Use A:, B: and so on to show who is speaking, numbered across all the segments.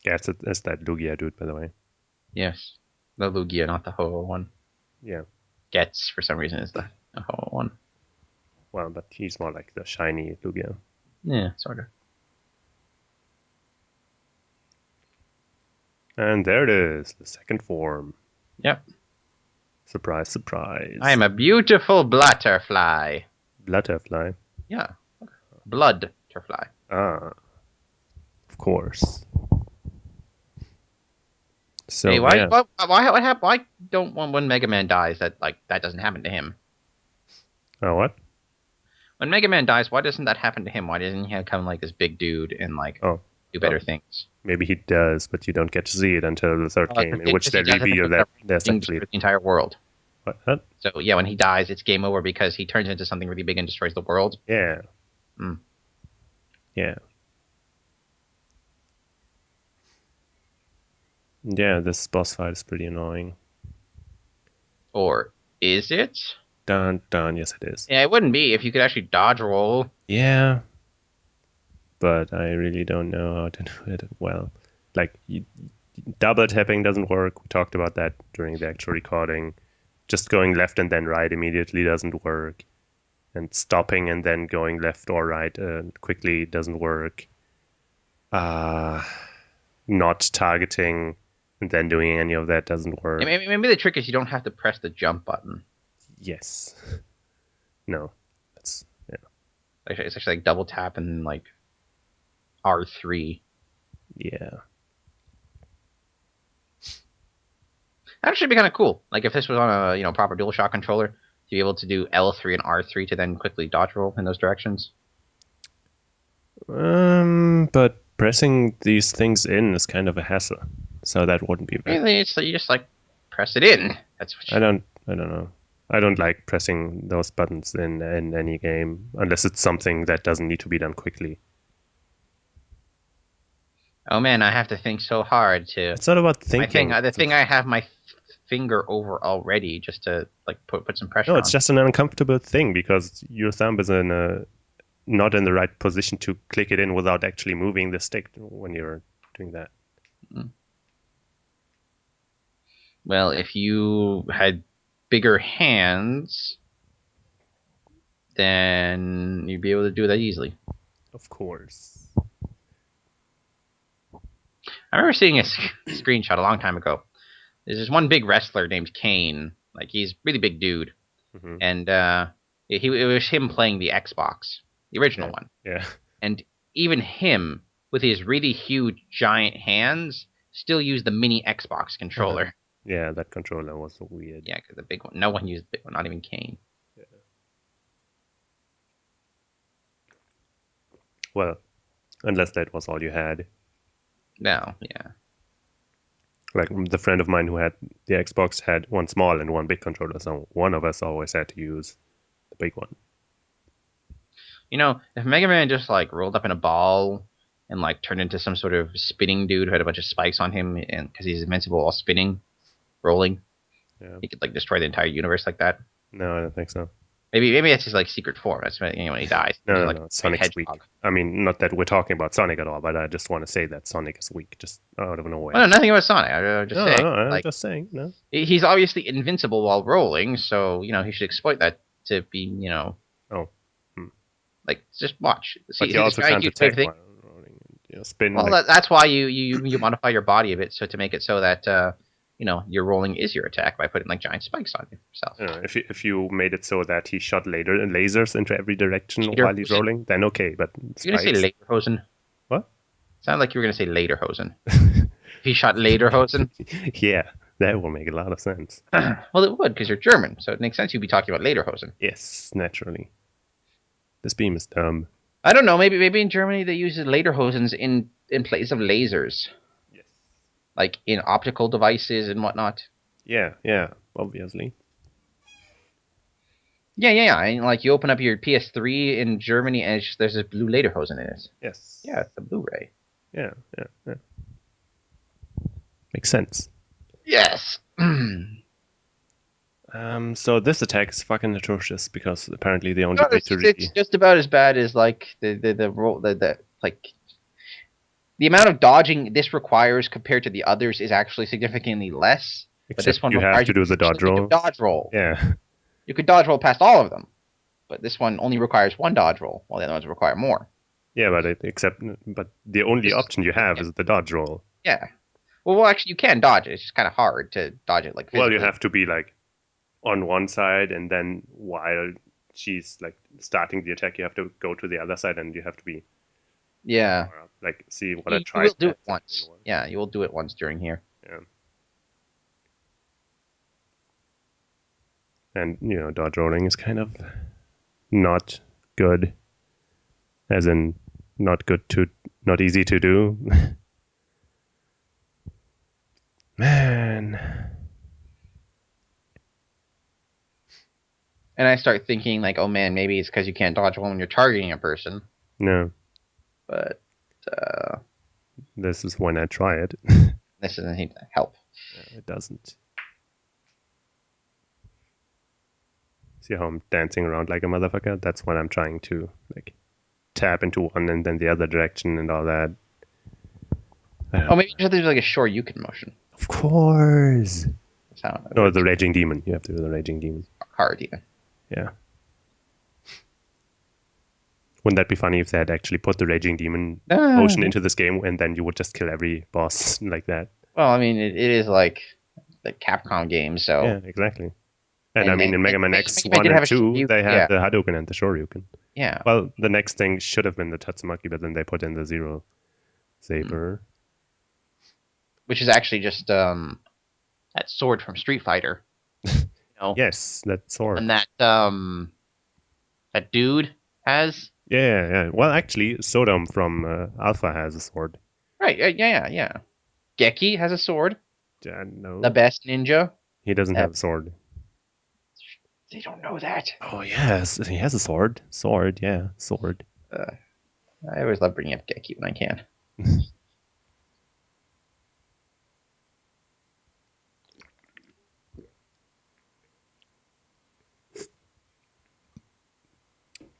A: Yeah, it's that Lugia dude, by the way.
B: Yes. The Lugia, not the Ho-Oh one.
A: Yeah,
B: Gets, for some reason, is the Ho-Oh one.
A: well, but he's more like the shiny Lugia.
B: Yeah, sort of.
A: And there it is, the second form.
B: Yep.
A: Surprise,
B: I
A: surprise.
B: am a beautiful butterfly.
A: Butterfly.
B: Yeah. Blood butterfly.
A: Ah, of course.
B: Hey,
A: So yeah.
B: what happened? Why don't when Mega Man dies that doesn't happen to him?
A: Oh, what?
B: When Mega Man dies, why doesn't that happen to him? Why doesn't he become like this big dude and like
A: Oh,
B: do
A: well,
B: better things?
A: maybe he does, but you don't get to see it until the third game, in which
B: Because
A: they
B: he does it
A: reveal
B: because
A: that
B: that
A: there's
B: thing
A: actually
B: destroys the entire world.
A: what?
B: So yeah, when he dies, it's game over because he turns into something really big and destroys the world.
A: Yeah,
B: Mm.
A: yeah, yeah. This boss fight is pretty annoying.
B: Or is it?
A: Dun dun. Yes, it is.
B: Yeah, it wouldn't be if you could actually dodge roll.
A: Yeah, but I really don't know how to do it well. Like double tapping doesn't work. We talked about that during the actual recording. Just going left and then right immediately doesn't work, and stopping and then going left or right quickly doesn't work. Uh, Not targeting and then doing any of that doesn't work.
B: Maybe the trick is you don't have to press the jump button.
A: Yes. No. That's yeah.
B: Like, it's actually like double tap and like R3.
A: Yeah.
B: That should be kind of cool. Like if this was on a proper DualShock controller, to be able to do L3 and R3 to then quickly dodge roll in those directions.
A: But pressing these things in is kind of a hassle. So that wouldn't be very.
B: Really, it's you just like press it in. That's what.
A: I don't know. I don't like pressing those buttons in any game unless it's something that doesn't need to be done quickly.
B: Oh man, I have to think so hard to
A: It's not about
B: my thing.
A: thinking.
B: The thing I have my finger over already just to like put some
A: No,
B: pressure
A: it's
B: on.
A: just an uncomfortable thing because your thumb is in a not in the right position to click it in without actually moving the stick when you're doing that.
B: Mm. Well, if you had bigger hands, then you'd be able to do that easily.
A: Of course.
B: I remember seeing a screenshot a long time ago. There's this one big wrestler named Kane. Like he's a really big dude,
A: Hmm.
B: and it was him playing the Xbox, the original
A: Yeah.
B: one,
A: Yeah.
B: and even him with his really huge giant hands still used the mini Xbox
A: Uh-huh.
B: controller.
A: Yeah, that controller was so weird.
B: Yeah, because the big one, no one used the big one, not even Kane.
A: Yeah. Well, unless that was all you had.
B: No, yeah.
A: Like the friend of mine who had the Xbox had one small and one big controller, so one of us always had to use the big one.
B: If Mega Man just like rolled up in a ball and like turned into some sort of spinning dude who had a bunch of spikes on him, and because he's invincible while spinning, rolling,
A: Yeah.
B: he could like destroy the entire universe like that.
A: No, I don't think so.
B: Maybe that's his like secret form. That's when he dies.
A: No,
B: He's
A: no,
B: like
A: no.
B: a giant
A: Sonic's weak.
B: hedgehog.
A: I mean, not that we're talking about Sonic at all, but I just want to say that Sonic is weak, just out of
B: Well,
A: nowhere.
B: no, nothing about Sonic. I'm just
A: No, no,
B: saying.
A: no. I'm
B: Like
A: just saying. No.
B: he's obviously invincible while rolling, so he should exploit that to be
A: Oh. Hmm.
B: like just watch.
A: But you
B: See this
A: also
B: giant
A: can't
B: huge wave
A: attack
B: thing.
A: while rolling. Spin
B: Well,
A: like
B: that's why you modify your body a bit so to make it so that your rolling is your attack by putting like giant spikes on yourself.
A: I don't know, if you made it so that he shot later lasers into every direction while he's
B: Lederhosen.
A: rolling, then okay. But
B: You're gonna say
A: spikes,
B: Lederhosen?
A: what?
B: Sounded like you were gonna say Lederhosen. If he shot Lederhosen,
A: Yeah, that will make a lot of sense.
B: well, it would because you're German, so it makes sense you'd be talking about Lederhosen.
A: Yes, naturally. This beam is dumb.
B: I don't know. Maybe in Germany they use Lederhosens in place of lasers,
A: Yes.
B: like in optical devices and whatnot.
A: Yeah, yeah, obviously.
B: Yeah. And like you open up your PS3 in Germany and there's a blue Lederhosen in it. Yeah,
A: Yes.
B: it's the Blu-ray.
A: Yeah, yeah, yeah. Makes sense.
B: Yes.
A: So this attack is fucking atrocious because apparently the only
B: No,
A: way to
B: it's
A: really
B: just about as bad as like the like The amount of dodging this requires compared to the others is actually significantly less. But this
A: Except
B: one
A: you have
B: requires
A: to
B: you
A: do the dodge
B: consistently to
A: roll.
B: dodge roll.
A: Yeah.
B: You could dodge roll past all of them, but this one only requires one dodge roll, while the other ones require more.
A: Yeah, but the only option you have is the dodge roll.
B: Yeah. Well, actually, you can dodge it. It's just kind of hard to dodge it like physically.
A: Well, you have to be like on one side, and then while she's like starting the attack, you have to go to the other side, and you have to be
B: Yeah.
A: like see what I
B: You
A: tried.
B: will do it once. Yeah, you will do it once during here.
A: Yeah. And dodge rolling is kind of not good, as in not easy to do. Man.
B: And I start thinking like, oh man, maybe it's because you can't dodge roll when you're targeting a person.
A: No.
B: But
A: This is when I try it.
B: this doesn't help.
A: It doesn't. See how I'm dancing around like a motherfucker? That's when I'm trying to like tap into one and then the other direction and all that.
B: Oh, maybe you have to do like a Shoryuken motion.
A: Of course.
B: That's how it
A: No,
B: works.
A: the Raging Demon. You have to do the Raging Demon.
B: Hard even.
A: Yeah. Wouldn't that be funny if they had actually put the Raging Demon motion into this game and then you would just kill every boss like that?
B: Well, I mean, it is like the Capcom game, so.
A: Yeah, exactly. And I mean, in Mega Man X
B: Mega Man
A: 1
B: did
A: and
B: have a
A: 2,
B: Shoryuken,
A: they
B: yeah.
A: had the Hadouken and the Shoryuken.
B: Yeah.
A: Well, the next thing should have been the Tatsumaki, but then they put in the Zero Saber.
B: Which is actually just that sword from Street Fighter.
A: Yes, that sword.
B: And that dude has.
A: Yeah. Well, actually, Sodom from Alpha has a sword.
B: Right, yeah. Geki has a sword.
A: No.
B: The best ninja.
A: He doesn't have a sword.
B: They don't know that.
A: Oh, yes. He has a sword. Sword. I
B: always love bringing up Geki when I can.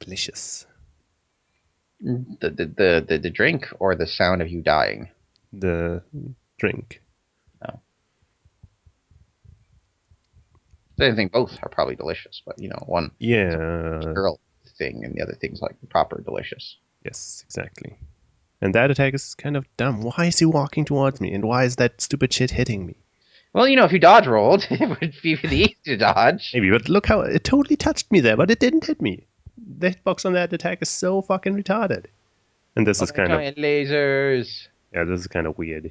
A: Delicious.
B: The drink or the sound of you dying?
A: The drink.
B: Oh. I think both are probably delicious, but one girl thing and the other thing's like proper delicious.
A: Yes, exactly. And that attack is kind of dumb. Why is he walking towards me? And why is that stupid shit hitting me?
B: Well, if you dodge rolled, it would be really easy to dodge.
A: Maybe, but look how it totally touched me there, but it didn't hit me. The hitbox on that attack is so fucking retarded. And this is kind of
B: lasers.
A: Yeah, this is kind of weird.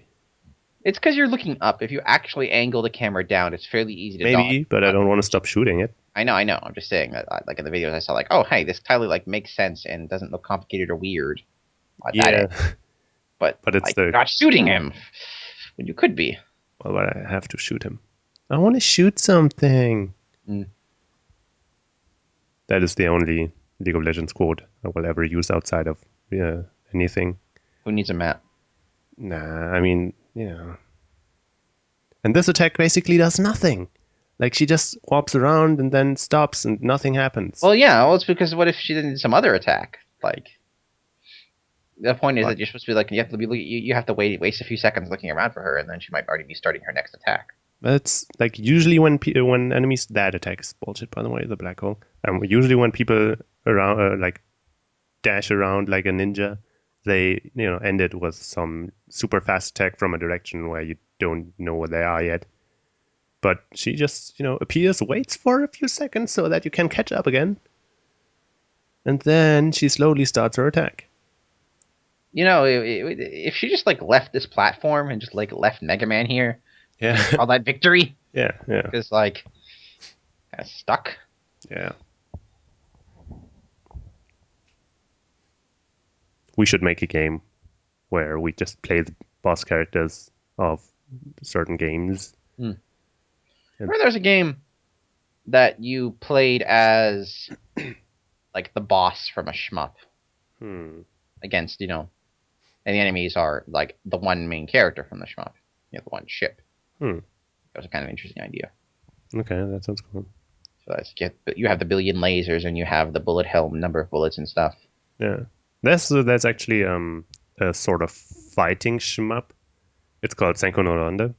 B: It's because you're looking up. If you actually angle the camera down, it's fairly easy to
A: Maybe,
B: dodge.
A: But I don't want to stop shooting it.
B: I know. I'm just saying that, like in the videos I saw, like, oh, hey, this totally like makes sense and doesn't look complicated or weird. But
A: it's
B: you're not shooting him when you could be.
A: Well, but I have to shoot him. I want to shoot something. That is the only League of Legends quote I will ever use outside of anything.
B: Who needs a map?
A: Nah, I mean, And this attack basically does nothing. Like, she just warps around and then stops and nothing happens.
B: Well, yeah. Well, it's because what if she did some other attack? Like, the point is that you're supposed to be like, you have to waste a few seconds looking around for her, and then she might already be starting her next attack.
A: That's like usually when enemies that attack is bullshit, by the way, the black hole. Usually when people around like dash around like a ninja, they end it with some super fast attack from a direction where you don't know where they are yet. But she just appears, waits for a few seconds so that you can catch up again, and then she slowly starts her attack.
B: If she just like left this platform and just like left Mega Man here, all that victory.
A: Yeah.
B: Because like, kind of stuck.
A: Yeah. We should make a game where we just play the boss characters of certain games.
B: Remember there's a game that you played as like the boss from a shmup against, and the enemies are like the one main character from the shmup, the one ship. That was a kind of interesting idea.
A: Okay, that sounds cool.
B: So you have the billion lasers and you have the bullet helm number of bullets and stuff.
A: Yeah, that's actually a sort of fighting shmup. It's called Senko no Ronde.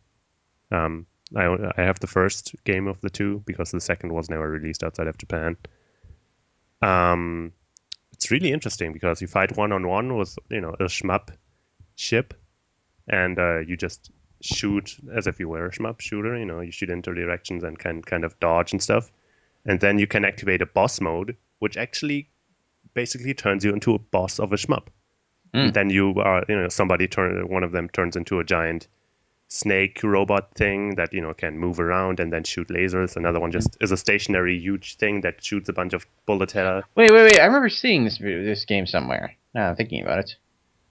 A: I have the first game of the two because the second was never released outside of Japan. It's really interesting because you fight one-on-one with a shmup ship, and you just shoot as if you were a shmup shooter. You shoot into directions and kind of dodge and stuff, and then you can activate a boss mode, which actually basically turns you into a boss of a shmup. And then you are, one of them turns into a giant snake robot thing that can move around and then shoot lasers. Another one just is a stationary huge thing that shoots a bunch of bullet hell.
B: Wait! I remember seeing this game somewhere. Now I'm thinking about it.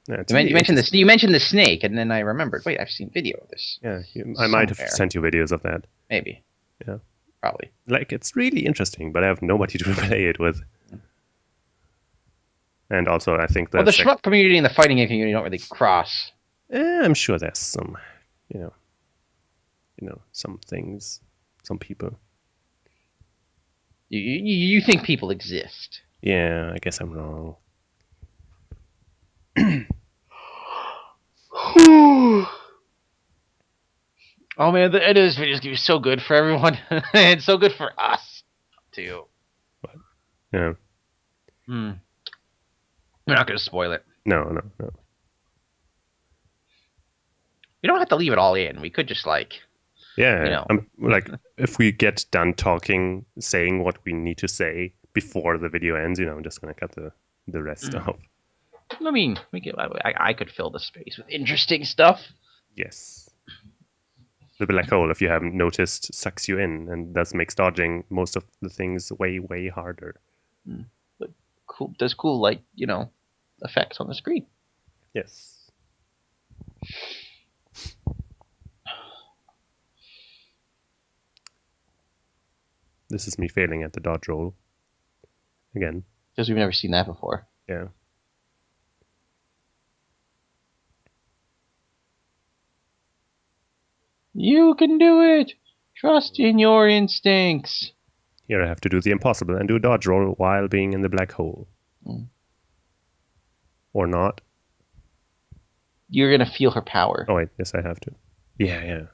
A: Yeah,
B: you mentioned this. You mentioned the snake, and then I remembered. Wait, I've seen video of this.
A: Yeah, I might have sent you videos of that.
B: Maybe.
A: Yeah.
B: Probably.
A: Like, it's really interesting, but I have nobody to play it with. And also, I think that
B: the shmup community and the fighting game community don't really cross.
A: I'm sure there's some, some things, some people.
B: You think people exist?
A: Yeah, I guess I'm wrong.
B: Oh man, the end of this video is gonna be so good for everyone, and so good for us too.
A: What? Yeah.
B: We're not gonna spoil it.
A: No.
B: We don't have to leave it all in. We could just
A: Yeah, I'm like, if we get done talking, saying what we need to say before the video ends, I'm just gonna cut the rest off.
B: I mean, I could fill the space with interesting stuff.
A: Yes. The black hole, if you haven't noticed, sucks you in and thus makes dodging most of the things way, way harder.
B: But does cool light, effects on the screen.
A: Yes. This is me failing at the dodge roll. Again.
B: Because we've never seen that before.
A: Yeah.
B: You can do it! Trust in your instincts.
A: Here I have to do the impossible and do a dodge roll while being in the black hole. Or not.
B: You're gonna feel her power.
A: Oh wait, yes I have to. Yeah.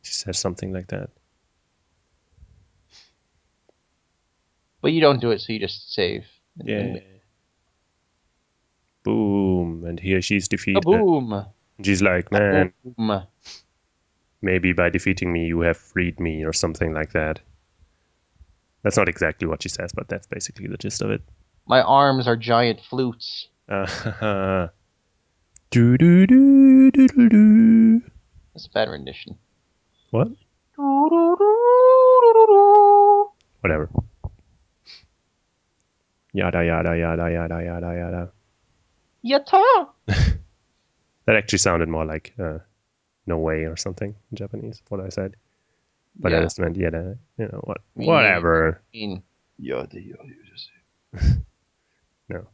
A: She says something like that.
B: But you don't do it, so you just save.
A: Yeah. Boom. And here she's defeated.
B: Boom.
A: She's like, man,
B: Boom.
A: Maybe by defeating me you have freed me or something like that. That's not exactly what she says, but that's basically the gist of it.
B: My arms are giant flutes.
A: Do.
B: That's a bad rendition.
A: What? Whatever. Yada yada yada yada yada yada.
B: Yatta!
A: That actually sounded more like no way or something in Japanese, what I said. But I just meant yada, whatever.
B: Yada yada.
A: No.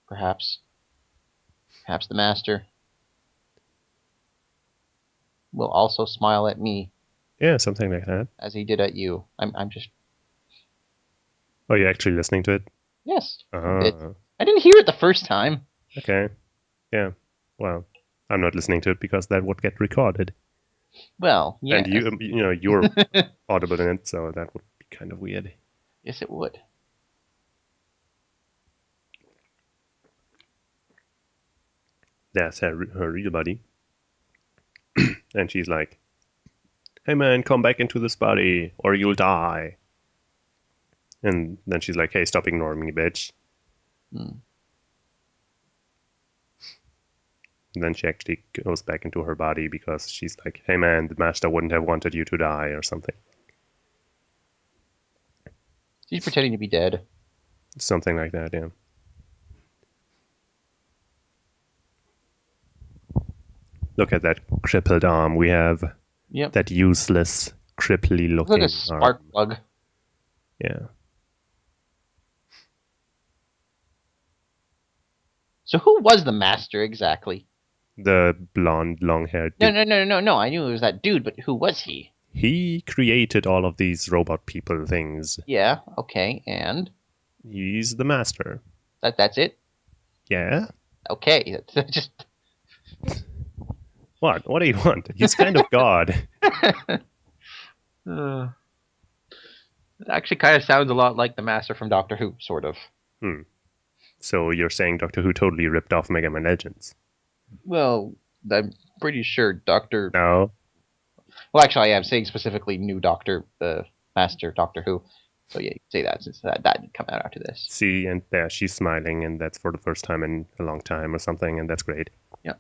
B: Perhaps the master will also smile at me.
A: Yeah, something like that.
B: As he did at you. I'm just...
A: Oh, you're actually listening to it?
B: Yes. I didn't hear it the first time.
A: Okay. Yeah. Well, I'm not listening to it because that would get recorded.
B: Well, yeah.
A: And you're audible in it, so that would be kind of weird.
B: Yes, it would.
A: That's her real body. And she's like, hey man, come back into this body or you'll die. And then she's like, hey, stop ignoring me, bitch. And then she actually goes back into her body because she's like, hey man, the master wouldn't have wanted you to die or something.
B: She's pretending to be dead.
A: Something like that, yeah. Look at that crippled arm. We have that useless, cripply looking
B: like a spark plug.
A: Yeah.
B: So who was the master exactly?
A: The blonde, long-haired
B: dude. No. I knew it was that dude, but who was he?
A: He created all of these robot people things.
B: Yeah, okay, and?
A: He's the master.
B: That's it?
A: Yeah?
B: Okay, just
A: What? What do you want? He's kind of God.
B: uh, it actually kind of sounds a lot like the Master from Doctor Who, sort of.
A: Hmm. So you're saying Doctor Who totally ripped off Mega Man Legends?
B: Well, I'm pretty sure Doctor.
A: No.
B: Well, actually, I am saying specifically new Doctor, Master Doctor Who. So yeah, you can say that since that didn't come out after this.
A: See, and there she's smiling, and that's for the first time in a long time or something, and that's great.
B: Yeah.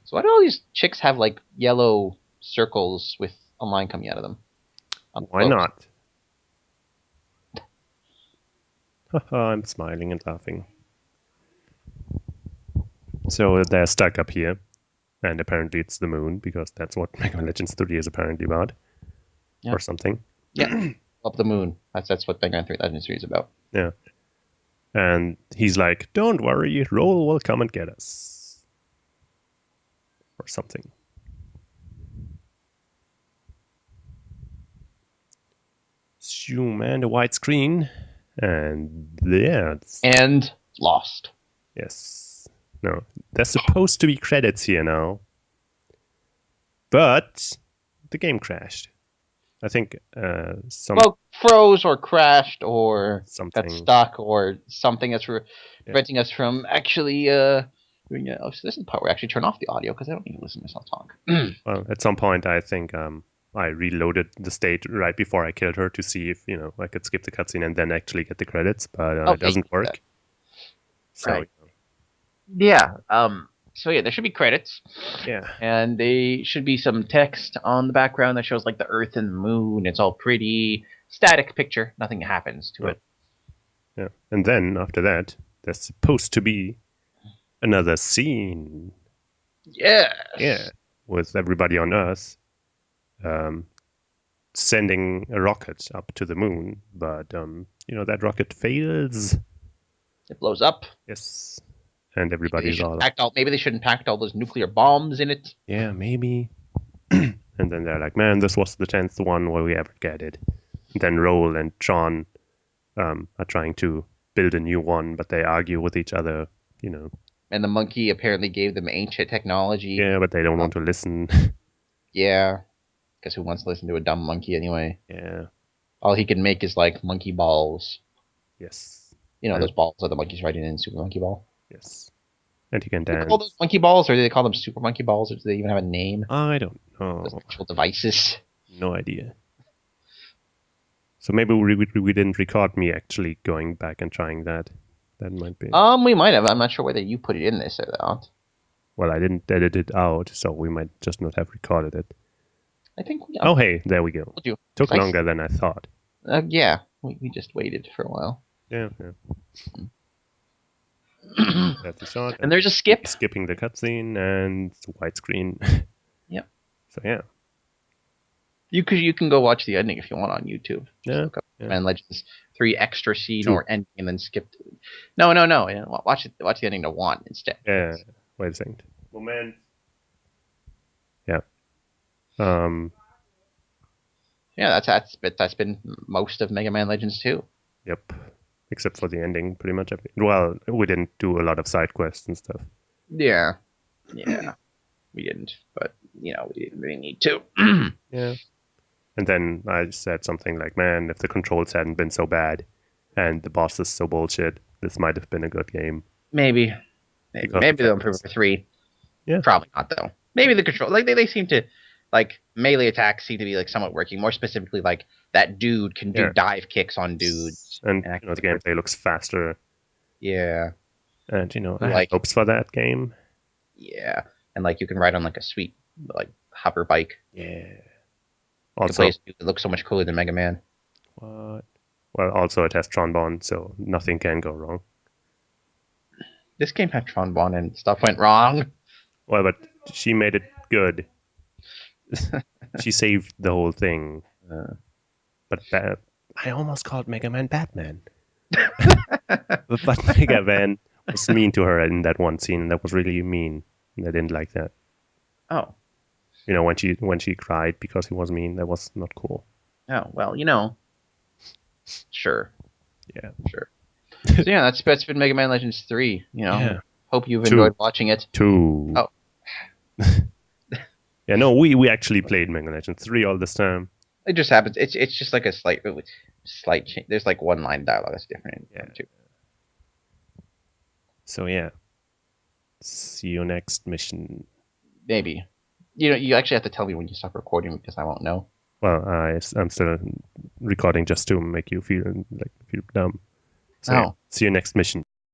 B: So why do all these chicks have like yellow circles with a line coming out of them?
A: Why not? I'm smiling and laughing. So they're stuck up here, and apparently it's the moon, because that's what Mega Man Legends 3 is apparently about.
B: Yeah.
A: Or something.
B: Yeah. Up the moon. That's what Mega Man 3 Legends 3 is about.
A: Yeah. And he's like, don't worry, Roll will come and get us. Or something. Zoom and a white screen. And there.
B: And lost.
A: Yes. No. There's supposed to be credits here now. But the game crashed. I think
B: Well, froze or crashed or
A: something
B: got stuck or something that's preventing us from actually doing it. Oh, so this is the part where I actually turn off the audio because I don't need to listen to myself talk.
A: Well, at some point, I think I reloaded the state right before I killed her to see if I could skip the cutscene and then actually get the credits, but it doesn't work. So
B: right. Yeah. So yeah, there should be credits.
A: Yeah.
B: And there should be some text on the background that shows like the Earth and the Moon. It's all pretty static picture. Nothing happens to it.
A: Yeah. And then after that, there's supposed to be another scene.
B: Yes.
A: Yeah. With everybody on Earth sending a rocket up to the moon, but that rocket fails.
B: It blows up.
A: Yes. And everybody's all
B: maybe they shouldn't pack all those nuclear bombs in it.
A: Yeah, maybe. And then they're like, man, this was the 10th one where we ever get it. And then Roll and John are trying to build a new one, but they argue with each other,
B: And the monkey apparently gave them ancient technology.
A: Yeah, but they don't want to listen.
B: Yeah. Because who wants to listen to a dumb monkey anyway?
A: Yeah.
B: All he can make is like monkey balls.
A: Yes.
B: Those balls that the monkeys riding in Super Monkey Ball.
A: Yes. And he can dance.
B: Do they call those monkey balls, or do they call them Super Monkey Balls, or do they even have a name?
A: I don't know.
B: Those actual devices.
A: No idea. So maybe we didn't record me actually going back and trying that. That might be.
B: We might have. I'm not sure whether you put it in this or not.
A: Well, I didn't edit it out, so we might just not have recorded it.
B: I think.
A: Oh, hey, there we go. Took longer than I thought.
B: Yeah, we just waited for a while.
A: Yeah. That's a shot.
B: And there's a skip.
A: Skipping the cutscene and widescreen.
B: Yep.
A: So yeah.
B: You can go watch the ending if you want on YouTube.
A: Yeah.
B: Man Legends 3 extra scene or ending and then skip. No. Watch the ending to 1 instead.
A: Yeah. Wait a second. Moment. Yeah.
B: Yeah, that's been most of Mega Man Legends 2.
A: Yep. Except for the ending, pretty much. Well, we didn't do a lot of side quests and stuff.
B: Yeah. We didn't, but we didn't really need to.
A: Yeah. And then I said something like, man, if the controls hadn't been so bad and the boss is so bullshit, this might have been a good game.
B: Maybe they'll improve it for 3.
A: Yeah.
B: Probably not though. Maybe the control, like they seem to, like melee attacks seem to be like somewhat working. More specifically, like that dude can do dive kicks on dudes,
A: and the gameplay looks faster.
B: Yeah.
A: And I have hopes for that game.
B: Yeah, and like you can ride on like a sweet like hover bike.
A: Yeah.
B: Also, it looks so much cooler than Mega Man.
A: What? Well, also it has Tron, so nothing can go wrong.
B: This game had Tron and stuff went wrong.
A: Well, but she made it good. She saved the whole thing. But I almost called Mega Man Batman. But Mega Man was mean to her in that one scene. That was really mean. I didn't like that.
B: Oh.
A: When she cried because he was mean, that was not cool.
B: Oh, well, Sure.
A: Yeah.
B: Sure. So yeah, that's been Mega Man Legends 3,
A: Yeah.
B: Hope you've
A: 2.
B: enjoyed watching it.
A: 2.
B: Oh.
A: Yeah, no, we actually played Mega Legends 3 all this time.
B: It just happens. It's just like a slight change. There's like one line dialogue that's different in 2.
A: So yeah. See you next mission.
B: Maybe. You actually have to tell me when you stop recording because I won't know.
A: Well, I'm still recording just to make you feel dumb. So yeah, see you next mission.